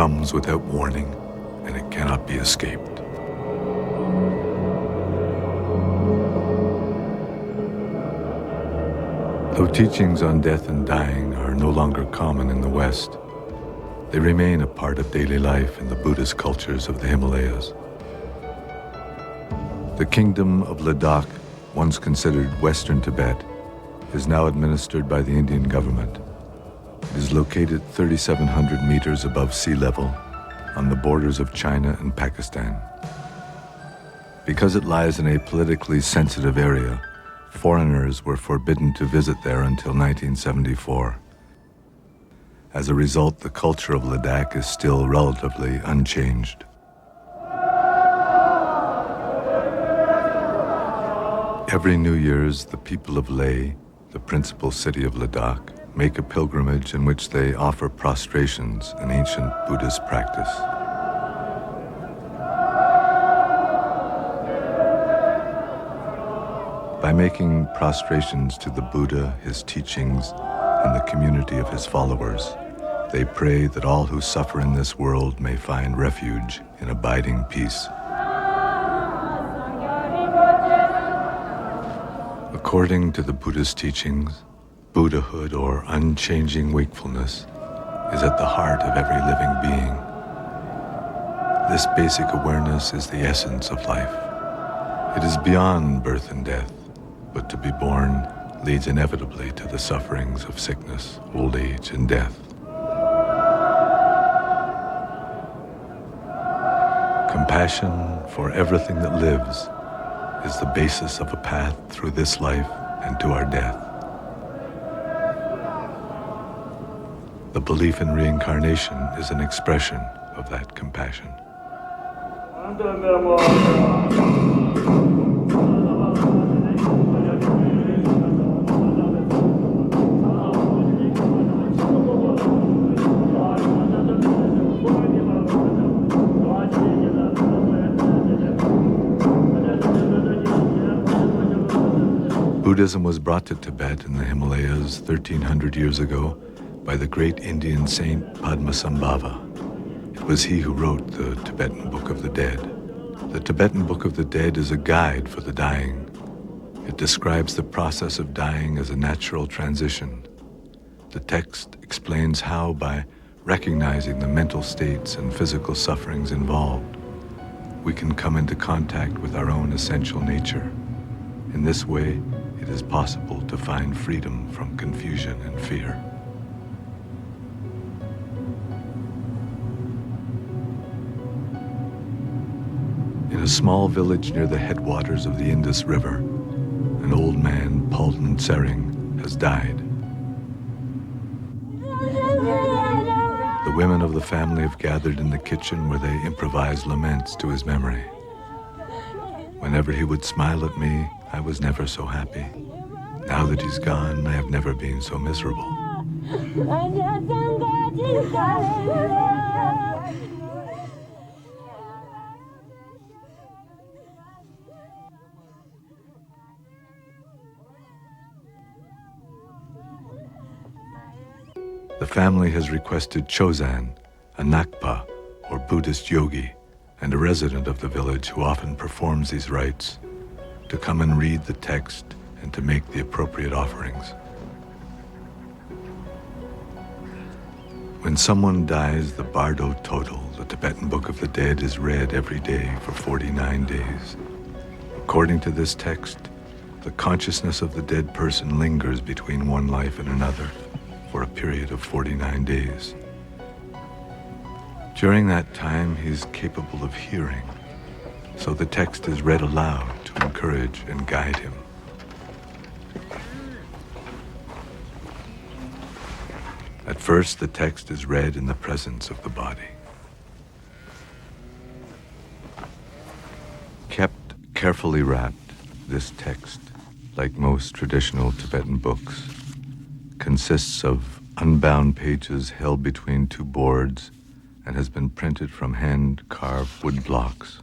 comes without warning, and it cannot be escaped. Though teachings on death and dying are no longer common in the West, they remain a part of daily life in the Buddhist cultures of the Himalayas. The kingdom of Ladakh, once considered Western Tibet, is now administered by the Indian government. It is located 3,700 meters above sea level on the borders of China and Pakistan. Because it lies in a politically sensitive area, foreigners were forbidden to visit there until 1974. As a result, the culture of Ladakh is still relatively unchanged. Every New Year's, the people of Leh, the principal city of Ladakh, make a pilgrimage in which they offer prostrations, an ancient Buddhist practice. By making prostrations to the Buddha, his teachings, and the community of his followers, they pray that all who suffer in this world may find refuge in abiding peace. According to the Buddhist teachings, Buddhahood, or unchanging wakefulness, is at the heart of every living being. This basic awareness is the essence of life. It is beyond birth and death, but to be born leads inevitably to the sufferings of sickness, old age, and death. Compassion for everything that lives is the basis of a path through this life and to our death. The belief in reincarnation is an expression of that compassion. Buddhism was brought to Tibet in the Himalayas 1,300 years ago by the great Indian saint Padmasambhava. It was he who wrote the Tibetan Book of the Dead. The Tibetan Book of the Dead is a guide for the dying. It describes the process of dying as a natural transition. The text explains how, by recognizing the mental states and physical sufferings involved, we can come into contact with our own essential nature. In this way, it is possible to find freedom from confusion and fear. In a small village near the headwaters of the Indus River, an old man, Palden Tsering, has died. The women of the family have gathered in the kitchen where they improvise laments to his memory. Whenever he would smile at me, I was never so happy. Now that he's gone, I have never been so miserable. The family has requested Chozan, a Nakpa, or Buddhist yogi, and a resident of the village who often performs these rites, to come and read the text and to make the appropriate offerings. When someone dies, the Bardo Total, the Tibetan Book of the Dead, is read every day for 49 days. According to this text, the consciousness of the dead person lingers between one life and another for a period of 49 days. During that time, he is capable of hearing, so the text is read aloud to encourage and guide him. At first, the text is read in the presence of the body. Kept carefully wrapped, this text, like most traditional Tibetan books, consists of unbound pages held between two boards and has been printed from hand-carved wood blocks.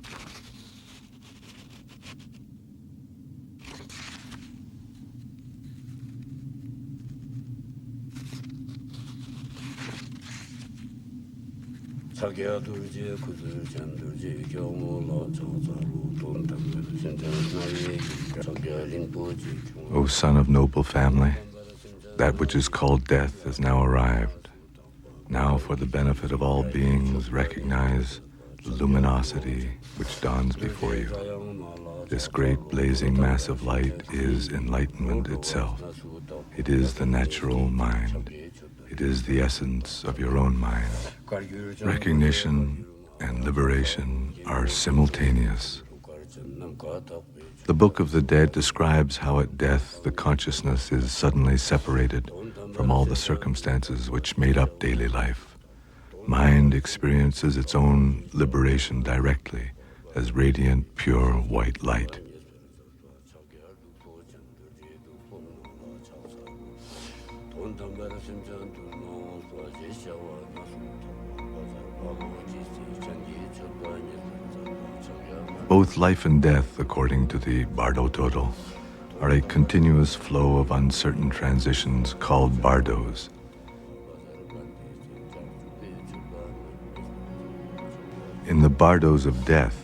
O son of noble family, that which is called death has now arrived. Now, for the benefit of all beings, recognize the luminosity which dawns before you. This great blazing mass of light is enlightenment itself. It is the natural mind. It is the essence of your own mind. Recognition and liberation are simultaneous. The Book of the Dead describes how at death the consciousness is suddenly separated from all the circumstances which made up daily life. Mind experiences its own liberation directly as radiant, pure white light. Both life and death, according to the Bardo Total, are a continuous flow of uncertain transitions called bardos. In the bardos of death,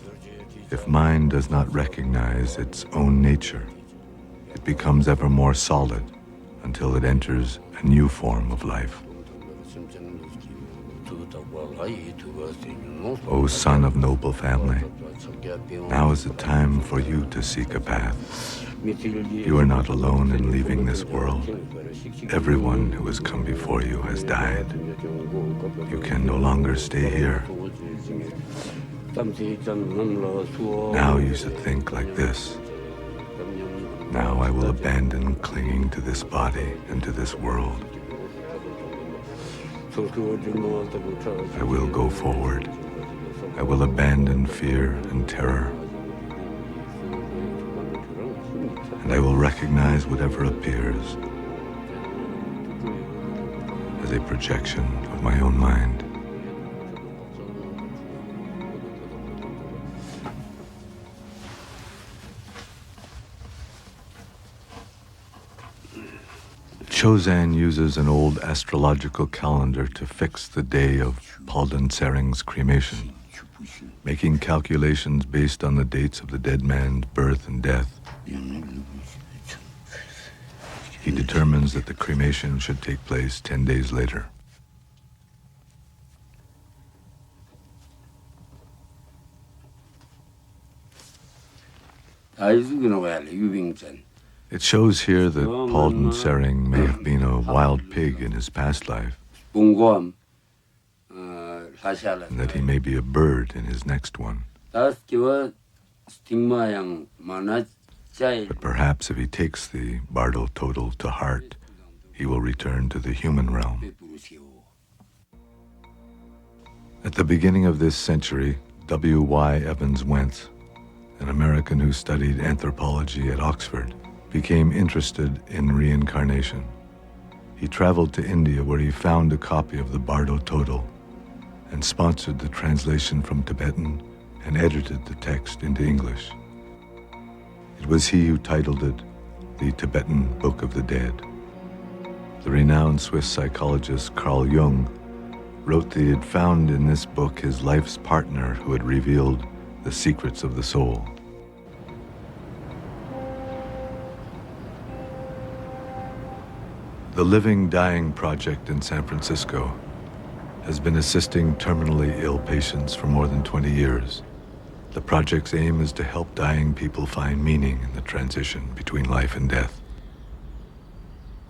if mind does not recognize its own nature, it becomes ever more solid until it enters a new form of life. O son of noble family, now is the time for you to seek a path. You are not alone in leaving this world. Everyone who has come before you has died. You can no longer stay here. Now you should think like this. Now I will abandon clinging to this body and to this world. I will go forward. I will abandon fear and terror. And I will recognize whatever appears as a projection of my own mind. Chozan uses an old astrological calendar to fix the day of Palden Sering's cremation, making calculations based on the dates of the dead man's birth and death. He determines that the cremation should take place 10 days later. It shows here that Palden Sering may have been a wild pig in his past life, and that he may be a bird in his next one. But perhaps if he takes the Bardo Total to heart, he will return to the human realm. At the beginning of this century, W.Y. Evans Wentz, an American who studied anthropology at Oxford, became interested in reincarnation. He traveled to India where he found a copy of the Bardo Total and sponsored the translation from Tibetan and edited the text into English. It was he who titled it the Tibetan Book of the Dead. The renowned Swiss psychologist Carl Jung wrote that he had found in this book his life's partner who had revealed the secrets of the soul. The Living Dying Project in San Francisco has been assisting terminally ill patients for more than 20 years. The project's aim is to help dying people find meaning in the transition between life and death.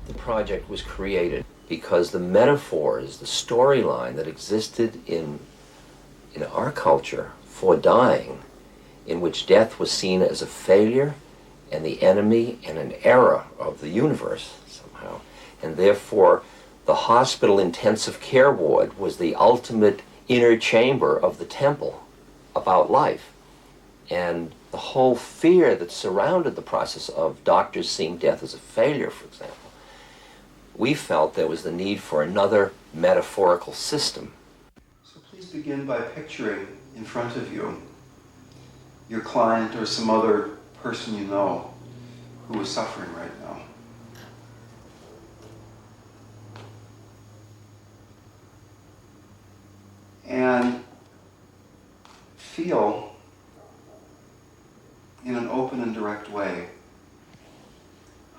The project was created because the metaphors, the storyline that existed in our culture for dying, in which death was seen as a failure and the enemy and an error of the universe somehow, and therefore the hospital intensive care ward was the ultimate inner chamber of the temple about life. And the whole fear that surrounded the process of doctors seeing death as a failure, for example, we felt there was the need for another metaphorical system. So please begin by picturing in front of you your client or some other person you know who is suffering right now. And feel in an open and direct way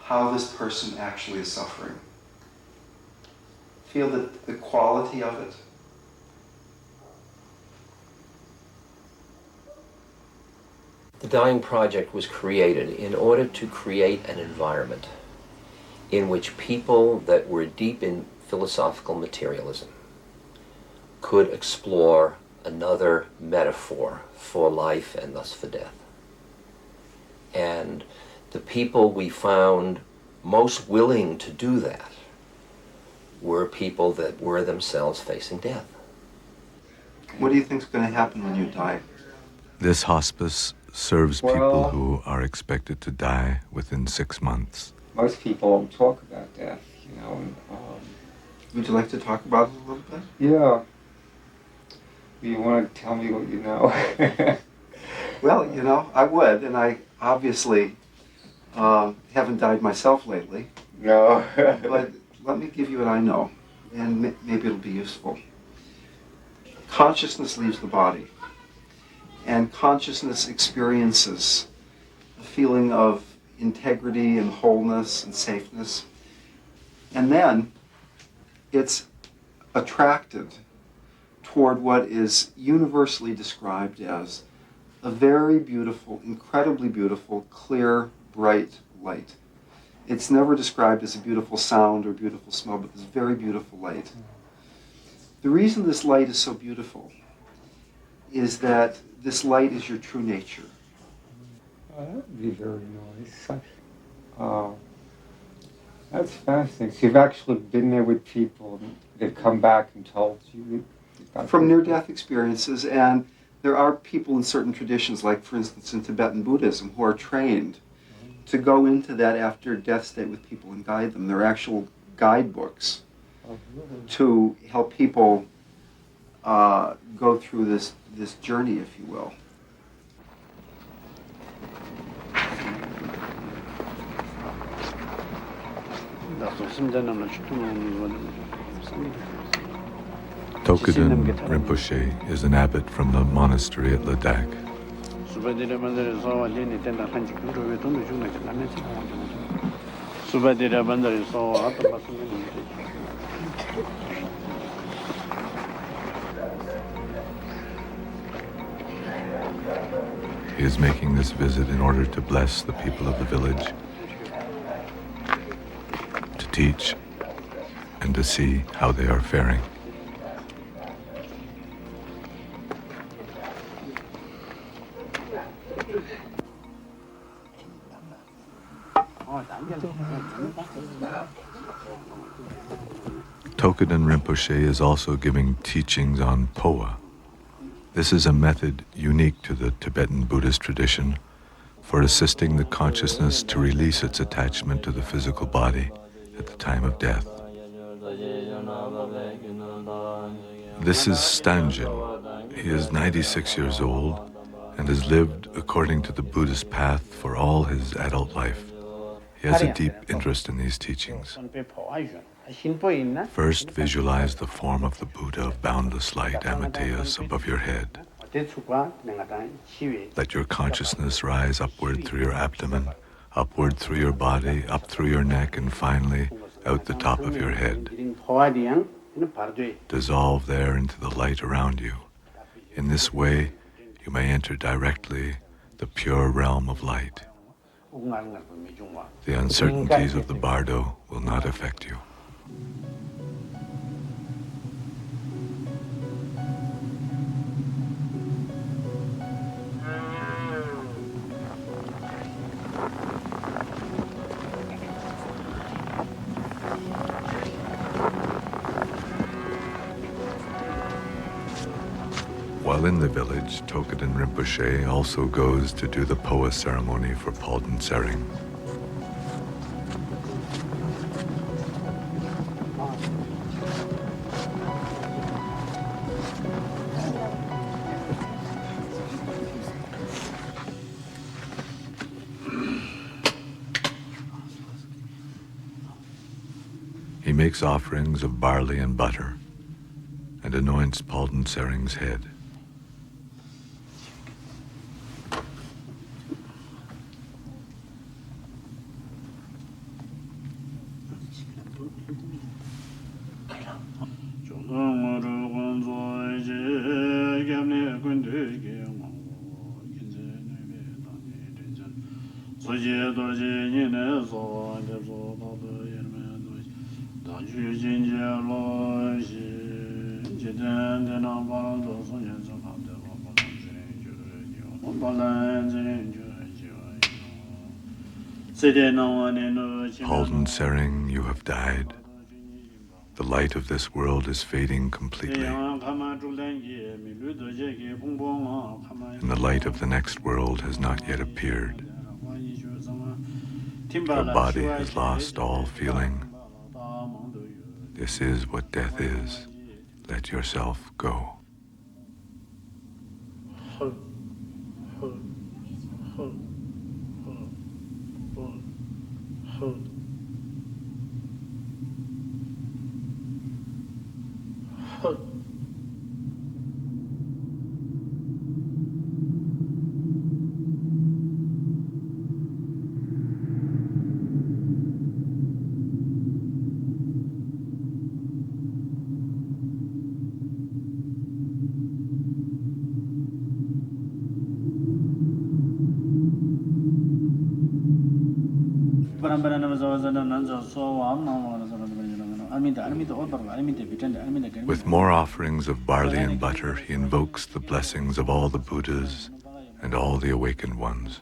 how this person actually is suffering. Feel the quality of it. The Dying Project was created in order to create an environment in which people that were deep in philosophical materialism could explore another metaphor for life and thus for death. And the people we found most willing to do that were people that were themselves facing death. What do you think is going to happen when you die? This hospice serves people who are expected to die within 6 months. Most people don't talk about death, you know. Would you like to talk about it a little bit? Yeah. You want to tell me what you know? Well, you know, I would, and I obviously haven't died myself lately. No. But let me give you what I know, and maybe it'll be useful. Consciousness leaves the body, and consciousness experiences a feeling of integrity and wholeness and safeness. And then it's attracted toward what is universally described as a very beautiful, incredibly beautiful, clear, bright light. It's never described as a beautiful sound or beautiful smell, but this very beautiful light. The reason this light is so beautiful is that this light is your true nature. That would be very nice. That's fascinating. So you've actually been there with people, and they've come back and told you? From near-death experiences, and there are people in certain traditions, like for instance in Tibetan Buddhism, who are trained to go into that after-death state with people and guide them. There are actual guidebooks to help people go through this journey, if you will. Tokuden Rinpoche is an abbot from the monastery at Ladakh. He is making this visit in order to bless the people of the village, to teach, and to see how they are faring. Tokuden Rinpoche is also giving teachings on Poa. This is a method unique to the Tibetan Buddhist tradition for assisting the consciousness to release its attachment to the physical body at the time of death. This is Stanjin. He is 96 years old and has lived according to the Buddhist path for all his adult life. He has a deep interest in these teachings. First, visualize the form of the Buddha of boundless light, Amateus, above your head. Let your consciousness rise upward through your abdomen, upward through your body, up through your neck, and finally out the top of your head. Dissolve there into the light around you. In this way, you may enter directly the pure realm of light. The uncertainties of the bardo will not affect you. While in the village, Tokuden Rinpoche also goes to do the Poa ceremony for Palden Sering. He makes offerings of barley and butter and anoints Palden Sering's head. Halden Sering, you have died. The light of this world is fading completely, and the light of the next world has not yet appeared. Your body has lost all feeling. This is what death is. Let yourself go. With more offerings of barley and butter, he invokes the blessings of all the Buddhas and all the awakened ones.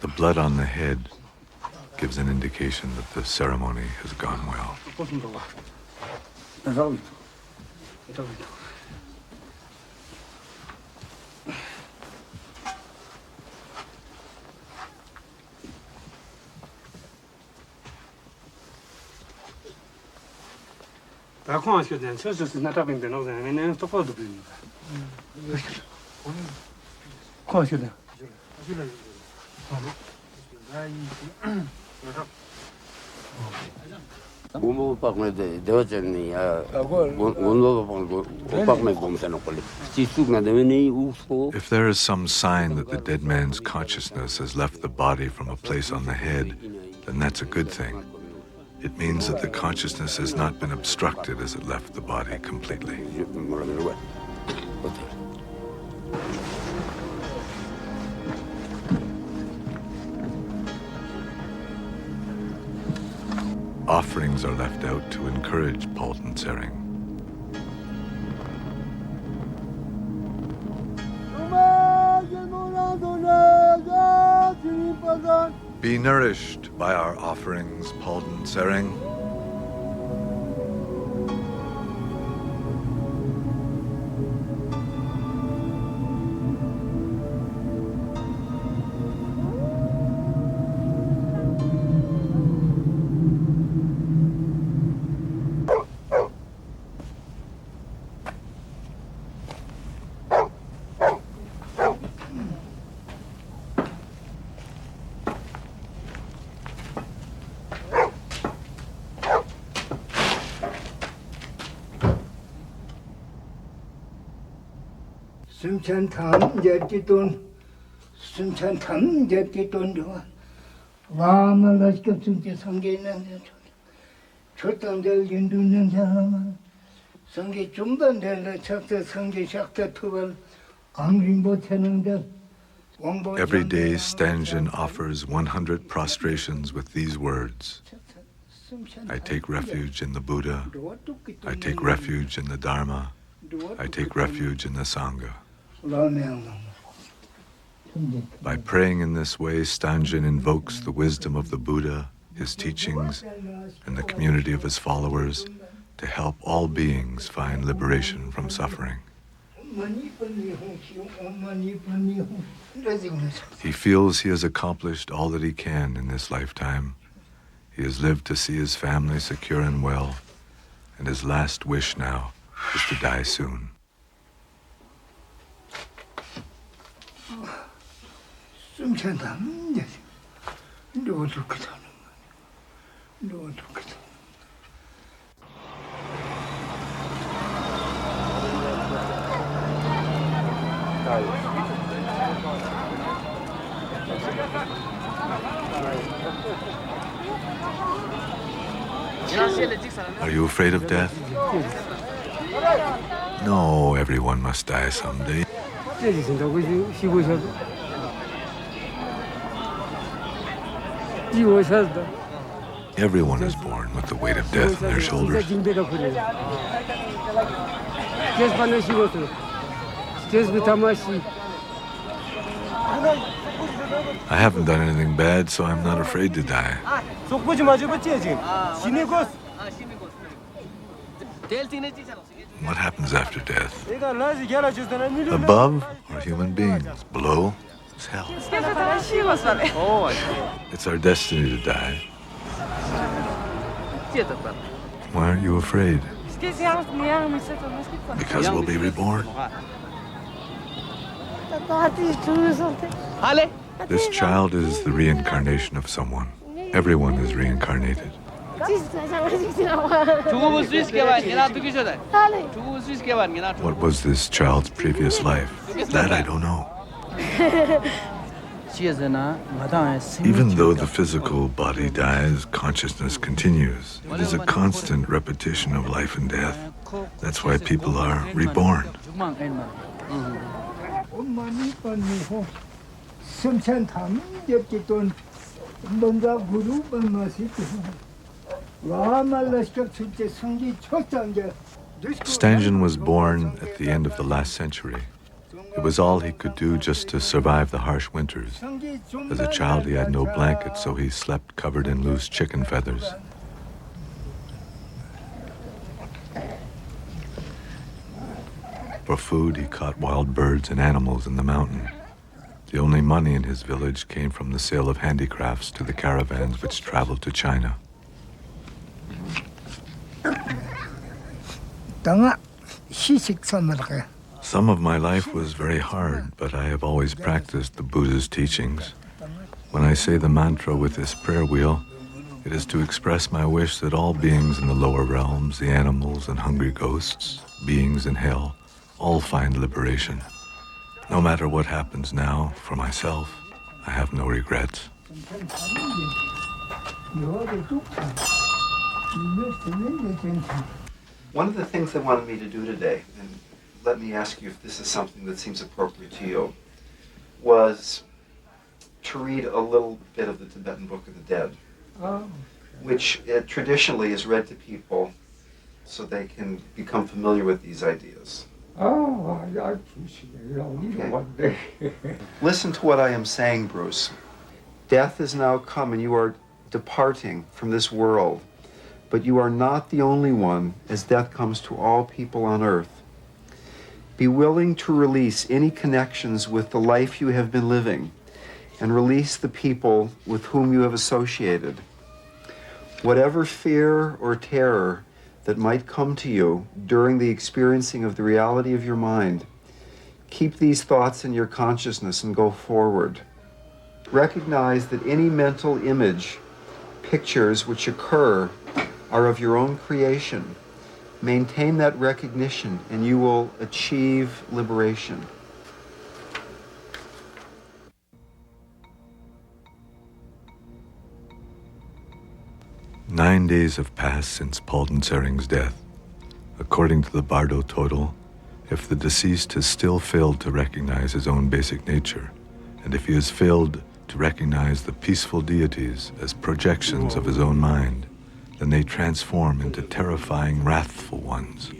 The blood on the head gives an indication that the ceremony has gone well. If there is some sign that the dead man's consciousness has left the body from a place on the head, then that's a good thing. It means that the consciousness has not been obstructed as it left the body completely. Offerings are left out to encourage Halden Sering. Be nourished by our offerings, Halden Sering. 순천탐 제티돈 순천탐 제티돈 좋아 와말라 시급순지 성게 있는데 초당될 인도는 사람은 성게 중단될 척대 성게 샥대 투벌 강림 못하는데 Every day, Stanjin offers 100 prostrations with these words. I take refuge in the Buddha. I take refuge in the Dharma. I take refuge in the Sangha. By praying in this way, Stanjin invokes the wisdom of the Buddha, his teachings, and the community of his followers to help all beings find liberation from suffering. He feels he has accomplished all that he can in this lifetime. He has lived to see his family secure and well, and his last wish now is to die soon. 숨찬다면 이제 누워도 그다는 누워도 그다. Are you afraid of death? No, everyone must die someday. Everyone is born with the weight of death on their shoulders. I haven't done anything bad, so I'm not afraid to die. What happens after death? Above are human beings. Below is hell. It's our destiny to die. Why aren't you afraid? Because we'll be reborn. This child is the reincarnation of someone. Everyone is reincarnated. What was this child's previous life? That I don't know. Even though the physical body dies, consciousness continues. It is a constant repetition of life and death. That's why people are reborn. Stangen was born at the end of the last century. It was all he could do just to survive the harsh winters. As a child, he had no blanket, so he slept covered in loose chicken feathers. For food, he caught wild birds and animals in the mountain. The only money in his village came from the sale of handicrafts to the caravans which traveled to China. Some of my life was very hard, but I have always practiced the Buddha's teachings. When I say the mantra with this prayer wheel, it is to express my wish that all beings in the lower realms, the animals and hungry ghosts, beings in hell, all find liberation. No matter what happens now, for myself, I have no regrets. One of the things they wanted me to do today, and let me ask you if this is something that seems appropriate to you, was to read a little bit of the Tibetan Book of the Dead, which traditionally is read to people so they can become familiar with these ideas. Oh, I appreciate it. I'll read it one day. Listen to what I am saying, Bruce. Death is now come and you are departing from this world, but you are not the only one, as death comes to all people on earth. Be willing to release any connections with the life you have been living and release the people with whom you have associated. Whatever fear or terror that might come to you during the experiencing of the reality of your mind, keep these thoughts in your consciousness and go forward. Recognize that any mental image, pictures which occur are of your own creation. Maintain that recognition and you will achieve liberation. "9 days have passed since Palden Sering's death. According to the Bardo total, if the deceased has still failed to recognize his own basic nature, and if he has failed to recognize the peaceful deities as projections of his own mind, then they transform into terrifying, wrathful ones.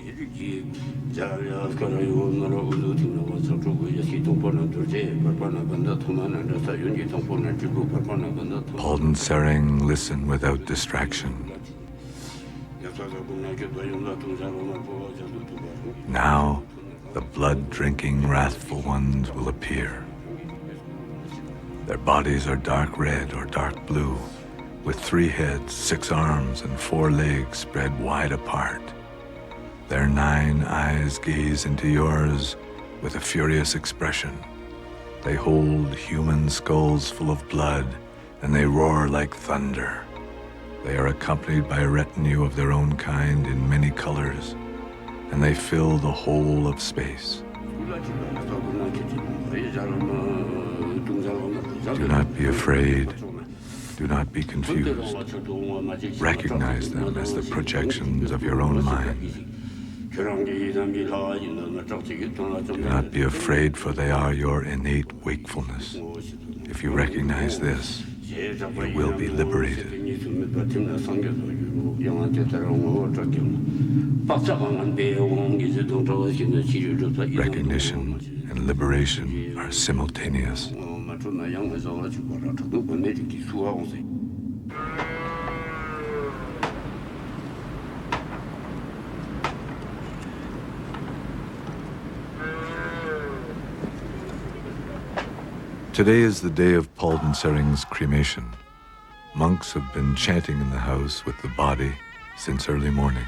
Palden Sering listened without distraction. Now, the blood-drinking, wrathful ones will appear. Their bodies are dark red or dark blue, with 3 heads, 6 arms, and 4 legs spread wide apart. Their 9 eyes gaze into yours with a furious expression. They hold human skulls full of blood, and they roar like thunder. They are accompanied by a retinue of their own kind in many colors, and they fill the whole of space. Do not be afraid. Do not be confused. Recognize them as the projections of your own mind. Do not be afraid, for they are your innate wakefulness. If you recognize this, you will be liberated. Recognition and liberation are simultaneous. Today is the day of Palden Sering's cremation. Monks have been chanting in the house with the body since early morning.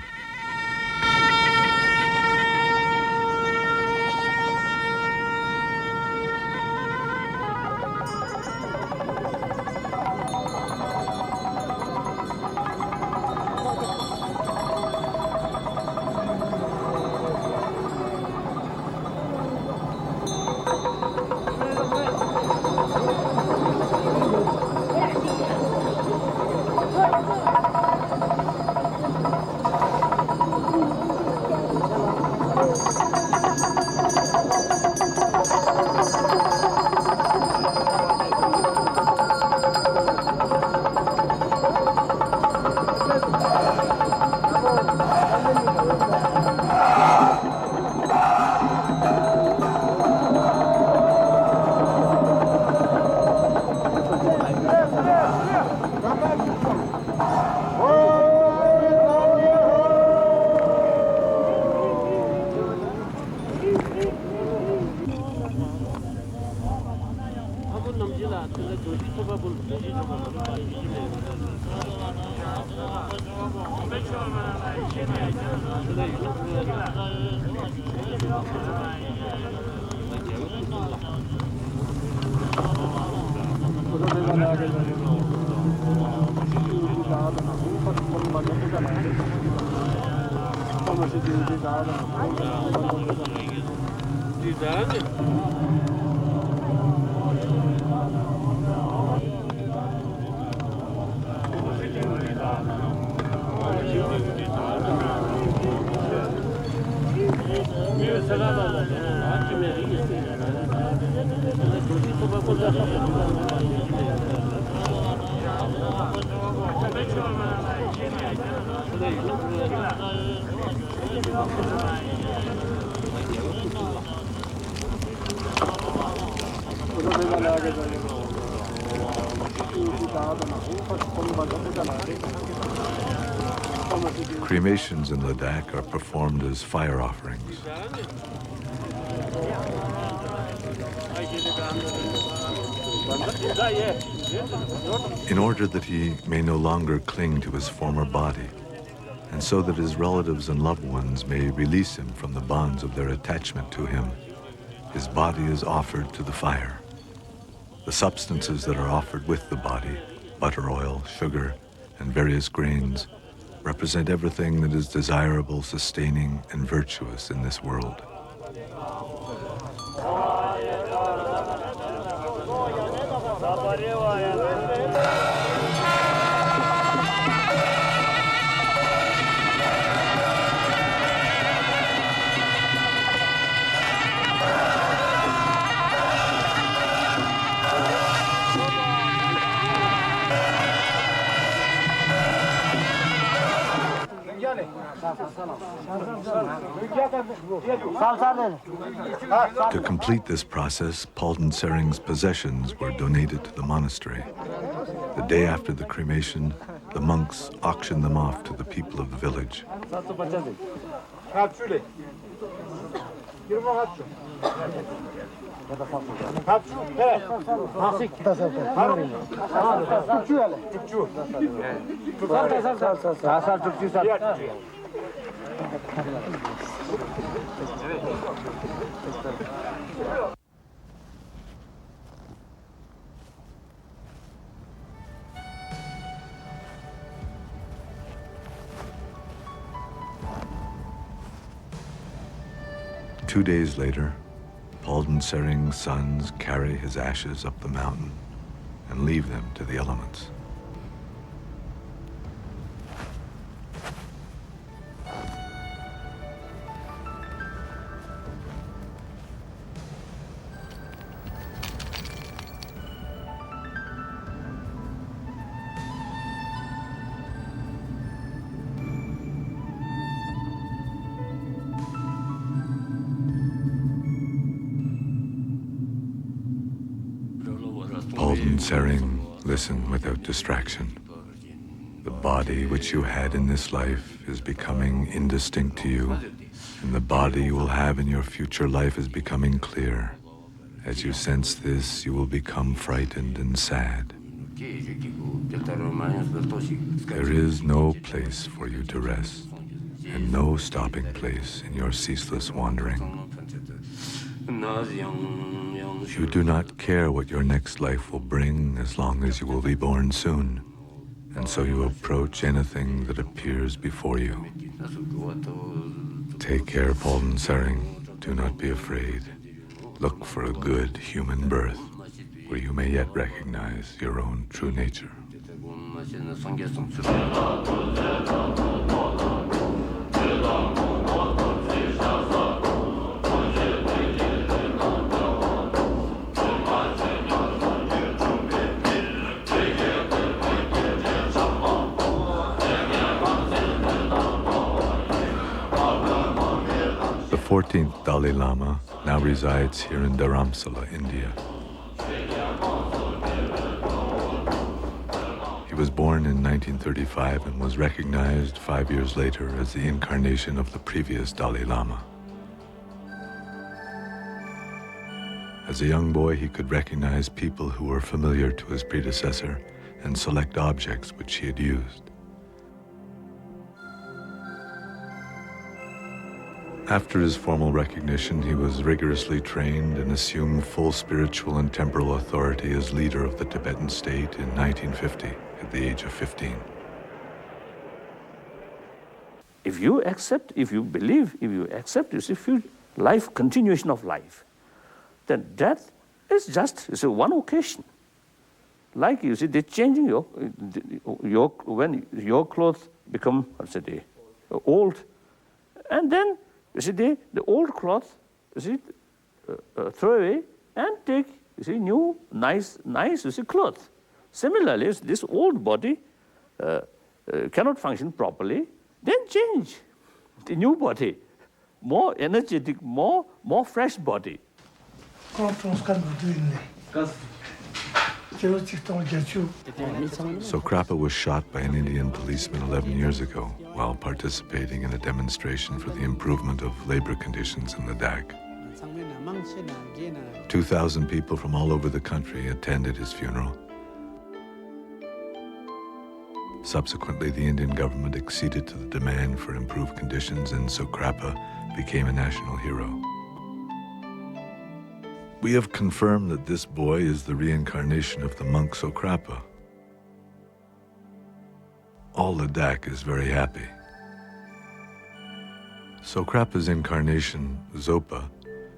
Cremations in Ladakh are performed as fire offerings. In order that he may no longer cling to his former body, and so that his relatives and loved ones may release him from the bonds of their attachment to him, his body is offered to the fire. The substances that are offered with the body, butter oil, sugar, and various grains, represent everything that is desirable, sustaining, and virtuous in this world. To complete this process, Palden Sering's possessions were donated to the monastery. The day after the cremation, the monks auctioned them off to the people of the village. 2 days later, Palden Sering's sons carry his ashes up the mountain and leave them to the elements. Palden Sering, listen without distraction. The body which you had in this life is becoming indistinct to you, and the body you will have in your future life is becoming clear. As you sense this, you will become frightened and sad. There is no place for you to rest, and no stopping place in your ceaseless wandering. You do not care what your next life will bring as long as you will be born soon, and so you approach anything that appears before you. Take care, Palden Sering. Do not be afraid. Look for a good human birth, where you may yet recognize your own true nature. The 14th Dalai Lama now resides here in Dharamsala, India. He was born in 1935 and was recognized 5 years later as the incarnation of the previous Dalai Lama. As a young boy, he could recognize people who were familiar to his predecessor and select objects which he had used. After his formal recognition, he was rigorously trained and assumed full spiritual and temporal authority as leader of the Tibetan state in 1950 at the age of 15. If you accept, if you believe, if you accept, you see, life, continuation of life, then death is just one occasion. Like you see, they're changing when your clothes become, old, and then you see, the old cloth, you see, throw away and take, you see, new, nice, you see, cloth. Similarly, this old body cannot function properly, then change the new body, more energetic, more fresh body. Sokrapa was shot by an Indian policeman 11 years ago while participating in a demonstration for the improvement of labor conditions in Ladakh. 2,000 people from all over the country attended his funeral. Subsequently, the Indian government acceded to the demand for improved conditions, and Sokrapa became a national hero. We have confirmed that this boy is the reincarnation of the monk Sokrapa. All Ladakh is very happy. Sokrapa's incarnation, Zopa,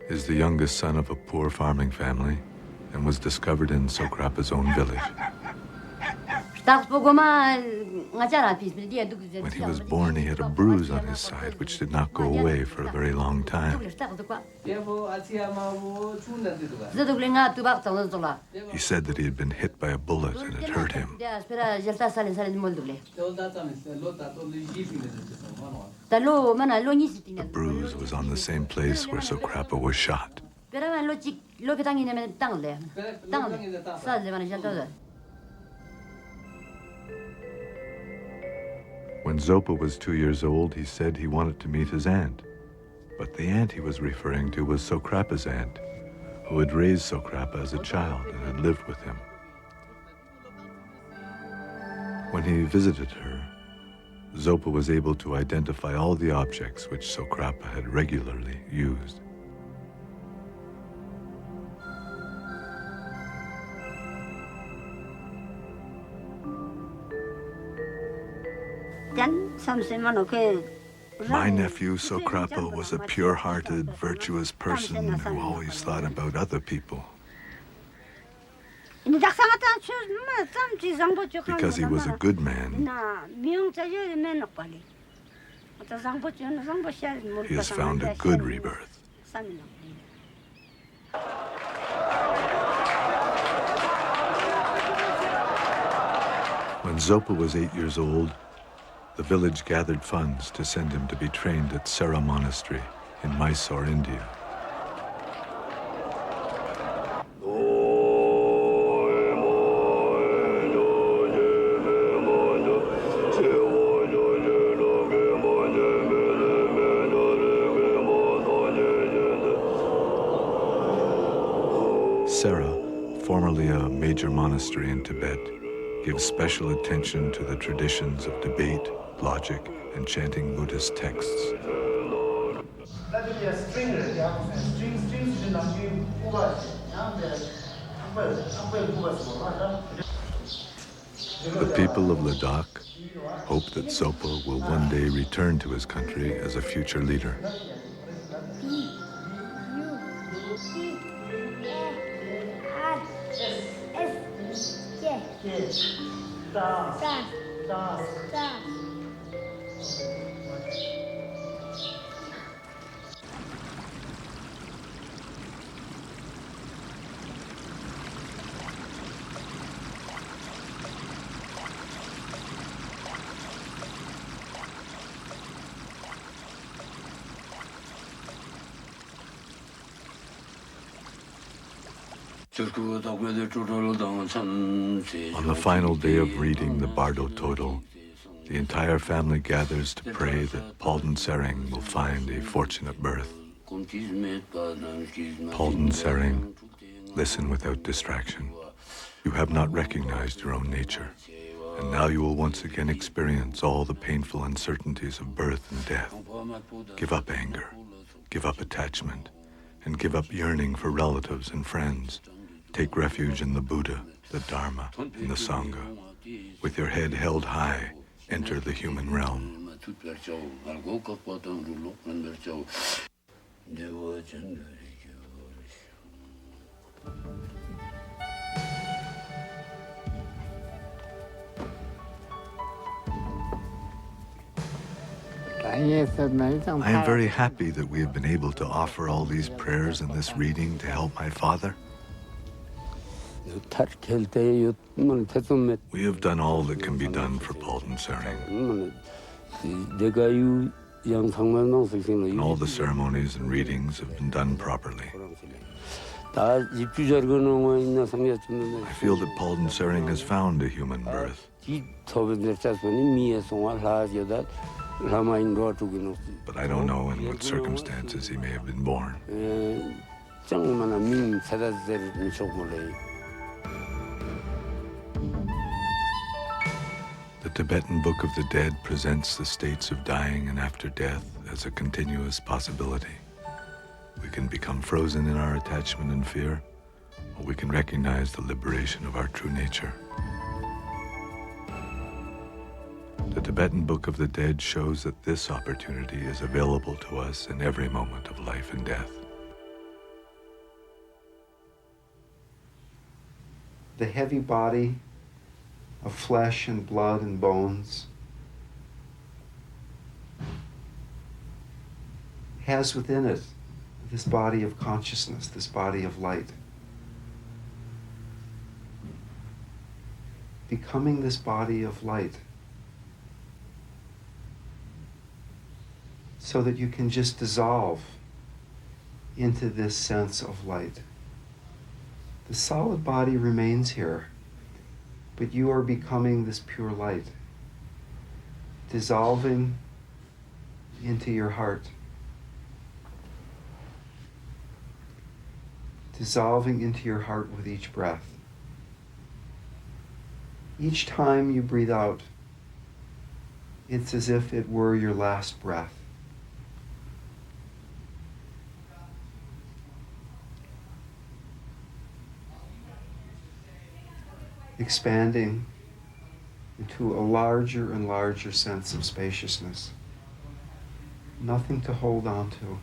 is the youngest son of a poor farming family and was discovered in Sokrapa's own village. When he was born, he had a bruise on his side which did not go away for a very long time. He said that he had been hit by a bullet and it hurt him. The bruise was on the same place where Sokrapa was shot. When Zopa was 2 years old, he said he wanted to meet his aunt. But the aunt he was referring to was Sokrapa's aunt, who had raised Sokrapa as a child and had lived with him. When he visited her, Zopa was able to identify all the objects which Sokrapa had regularly used. My nephew, Sokrapa, was a pure-hearted, virtuous person who always thought about other people. Because he was a good man, he has found a good rebirth. When Zopa was 8 years old, the village gathered funds to send him to be trained at Sera Monastery in Mysore, India. Sera, formerly a major monastery in Tibet, gives special attention to the traditions of debate, logic, and chanting Buddhist texts. The people of Ladakh hope that Zopa will one day return to his country as a future leader. On the final day of reading the Bardo Total, the entire family gathers to pray that Palden Sering will find a fortunate birth. Palden Sering, listen without distraction. You have not recognized your own nature, and now you will once again experience all the painful uncertainties of birth and death. Give up anger, give up attachment, and give up yearning for relatives and friends. Take refuge in the Buddha, the Dharma, and the Sangha. With your head held high, enter the human realm. I am very happy that we have been able to offer all these prayers and this reading to help my father. We have done all that can be done for Palden Sering. And all the ceremonies and readings have been done properly. I feel that Palden Sering has found a human birth. But I don't know in what circumstances he may have been born. The Tibetan Book of the Dead presents the states of dying and after death as a continuous possibility. We can become frozen in our attachment and fear, or we can recognize the liberation of our true nature. The Tibetan Book of the Dead shows that this opportunity is available to us in every moment of life and death. The heavy body of flesh and blood and bones has within it this body of consciousness, this body of light. Becoming this body of light so that you can just dissolve into this sense of light. The solid body remains here, but you are becoming this pure light, dissolving into your heart, dissolving into your heart with each breath. Each time you breathe out, it's as if it were your last breath. Expanding into a larger and larger sense of spaciousness. Nothing to hold on to.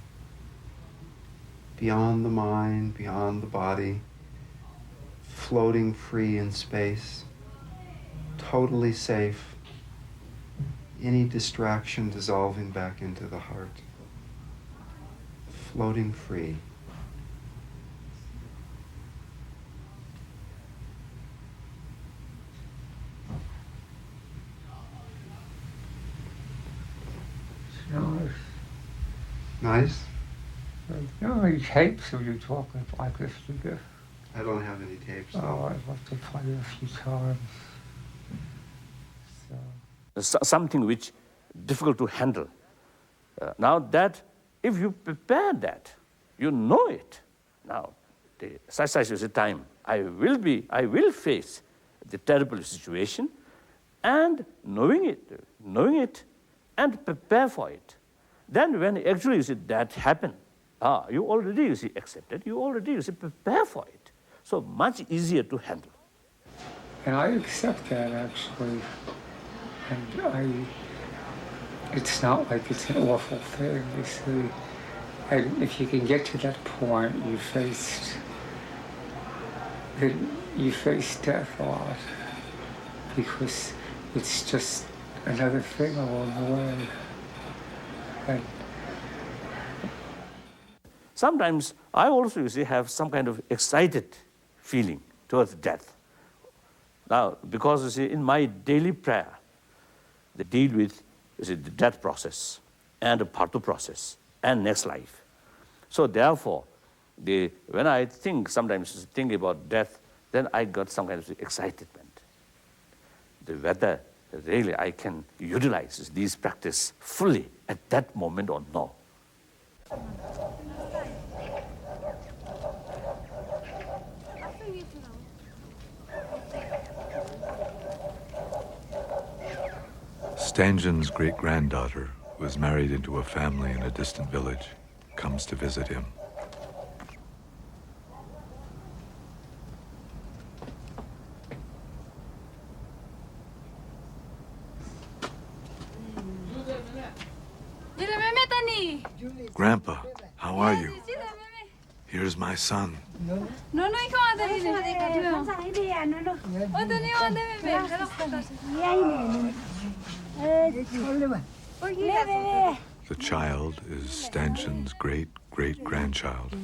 Beyond the mind, beyond the body, floating free in space, totally safe. Any distraction dissolving back into the heart. Floating free. Nice? You know any tapes of you talking like this together? I don't have any tapes. Oh, No. I'd love to play it a few times. Something which difficult to handle. Now that, if you prepare that, you know it. Now, such is a time I will face the terrible situation, and knowing it, and prepare for it. Then when actually you see that happen, you already accepted, you already prepare for it. So much easier to handle. And I accept that, actually. And it's not like it's an awful thing, you see. And if you can get to that point, you face death a lot, because it's just another thing along the way. And sometimes I also have some kind of excited feeling towards death. Now, because in my daily prayer, they deal with the death process and the partu process and next life. So therefore, when I sometimes think about death, then I got some kind of excitement. Whether really I can utilize these practice fully at that moment or no. Stangen's great-granddaughter, who is married into a family in a distant village, comes to visit him. Grandpa, how are you? Here's my son. The child is Stangen's great-great-grandchild.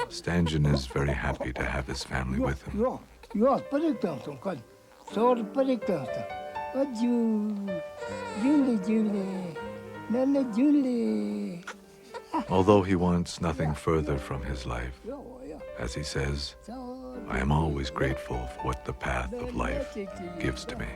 Stangen is very happy to have his family with him. Although he wants nothing further from his life, as he says, I am always grateful for what the path of life gives to me.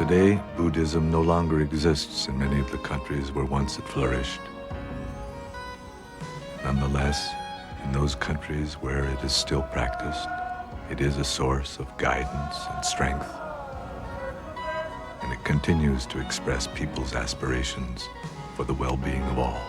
Today, Buddhism no longer exists in many of the countries where once it flourished. Nonetheless, in those countries where it is still practiced, it is a source of guidance and strength, and it continues to express people's aspirations for the well-being of all.